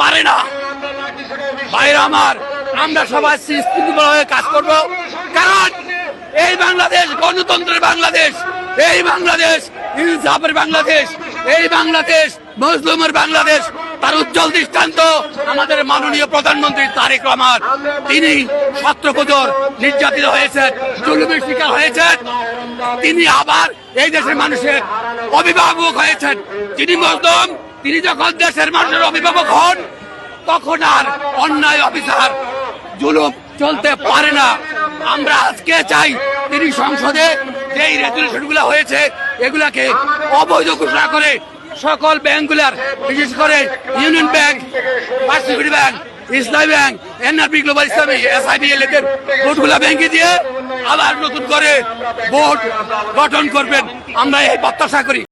পারে না। ভাইরা আমার, আমরা সবাই সুশৃঙ্খল হয়ে কাজ করব, কারণ এই বাংলাদেশ গণতন্ত্রের বাংলাদেশ, এই বাংলাদেশ ইনসাফের বাংলাদেশ, এই বাংলাদেশ মজলুমের বাংলাদেশ। তার উজ্জ্বল দৃষ্টান্ত আমাদের মাননীয় প্রধানমন্ত্রী তারেক রহমান। তিনি 17 বছর নির্যাতিত হয়েছেন, জুলুমের শিকার হয়েছেন। তিনি আবার এই দেশের মানুষের অভিভাবক হয়েছেন। তিনি মজলুম, তিনি যখন দেশের মানুষের অভিভাবক হন, তখন আর অন্যায় অফিসার জুলুম চলতে পারে না। আমরা আজকে চাই তিনি সংসদে যেই রেজুলেশন গুলা হয়েছে এগুলাকে অবৈধ ঘোষণা করে সকল ব্যাংকগুলার, বিশেষ করে ইউনিয়ন ব্যাংক, পার্সিফিক ব্যাংক, ইসলামী ব্যাংক, এনআরবি গ্লোবাল ইসলামী, SIBL এদের ভোটগুলা ব্যাংকে দিয়ে আবার নতুন করে ভোট গঠন করবেন, আমরা এই প্রত্যাশা করি।